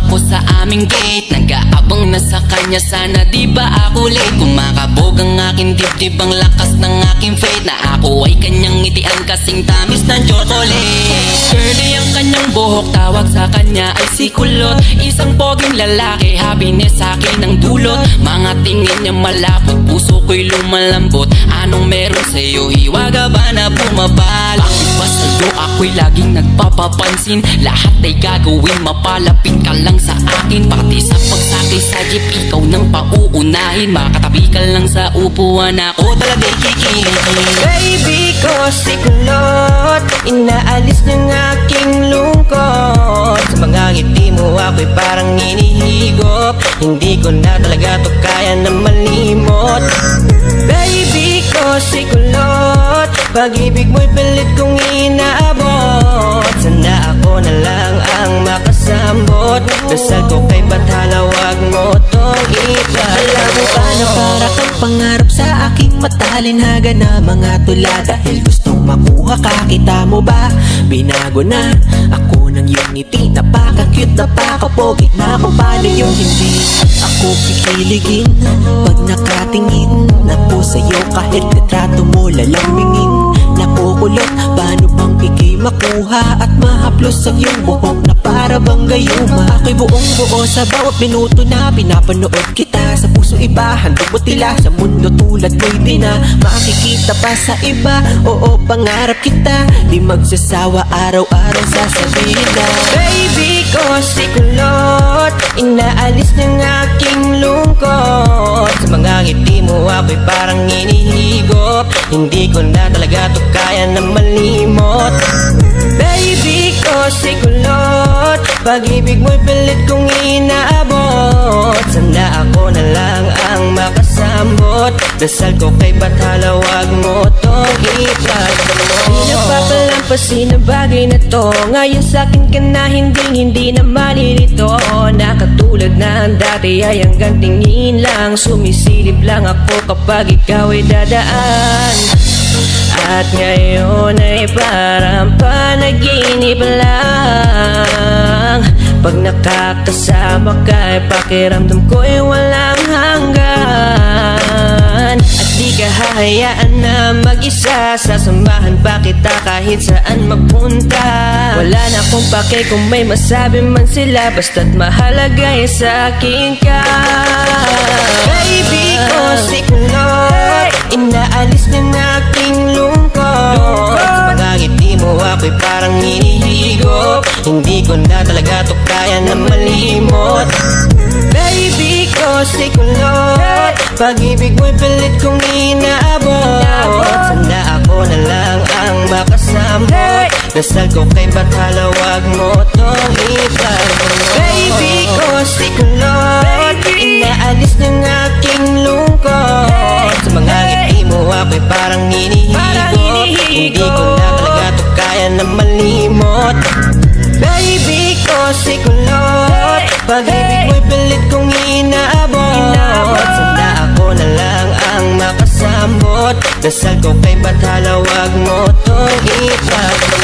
ako sa aming gate, nag-aabang na sa kanya, sana di ba ako late. Kumakabog ang aking dibdib, ang lakas ng aking faith, na ako ay kanyang ngitian kasing tamis ng chocolate. Curly ang kanyang buhok, tawag sa kanya ay si Kulot. Isang poging lalaki, happiness sa akin ang dulot. Mga tingin niya malapot, puso ko'y lumalambot. Anong meron sa'yo, hiwaga ba na bumabal? Bakit ba sa'yo ako'y laging nagpapapansin? Lahat ay gagawin, mapalapit ka lang sa akin. Pati sa pagsakay sa jeep, ikaw nang pauunahin. Makatabi ka lang sa upuan, ako talaga'y kikiligin. Baby ko si Kulot, inaalis ng aking lungkot. Sa mga ngiti mo ako'y parang inihigop, hindi ko na talaga to kaya na malimot. Baby ko si Kulot, pag-ibig mo'y pilit kong inaabot. Sana ako na lang ang makasambot, dasal ko kay Bathala, wag mo tong ipala. Alam mo ba na para kang pangarap sa aking matalinhaga na mga tula? Dahil gustong makuha ka, kita mo ba? Binago na ako ng iyong ngiti, napaka-cute, napaka-pogi na kung paano yung hindi ako kikiligin. Pag nakatingin na po sa'yo, kahit litrato mo lalambingin. Nakukulot, paano bang ikay makuha at mahaplos ang iyong buhok na para bang gayuma? Ako'y buong buo sa bawat minuto na pinapanood kita. Sa puso iba, handog mo tila, sa mundo tulad mo'y di na makikita pa sa iba. Oo, pangarap kita, di magsasawa, araw-araw sasabihin na Baby ko si Kulot, inaalis ng aking lungkot. Sa mga ngiti mo ako'y parang inihigop, hindi ko na talaga to kaya na malimot. Baby ko si Kulot, pag-ibig mo'y pilit kong inaabot. Sana ako na lang ang makasambot, dasal ko kay Bathala, wag mo tong ipagdamot. Di napapalampasin ang bagay na to, ngayon sa'kin ka na hindi na malilito. Nakatulad na ang dati ay hanggang tingin lang, sumisilip lang ako kapag ikaw ay dadaan. At ngayon ay parang panaginip lang, pag nakakasama ka ay pakiramdam ko ay walang hanggan. At di ka hahayaan na mag-isa, sasamahan pa kita kahit saan magpunta. Wala na akong pake kung may masabi man sila, basta't mahalaga ay sa'kin ka. Baby ko si Kulot, inaalis ng aking lungkot. Sa mga ngiti mo ako'y parang hinihigop, hindi ko na talaga to kaya na malimot. Baby ko si Kulot, pag-ibig mo'y pilit kong inaabot. Sana ako na lang ang makasambot, dasal ko kay Bathala, wag mo tong ipagdamot. Baby ko si Kulot, inaalis ng aking lungkot. Sa mga ngiti mo ako'y parang hinihigop, hindi ko na talaga to kaya na malimot. Baby ko si Kulot, pag-ibig mo'y pilit kong inaabot. Sana ako na lang ang makasambot, dasal ko kay Bathala, wag mo tong ipagdamot.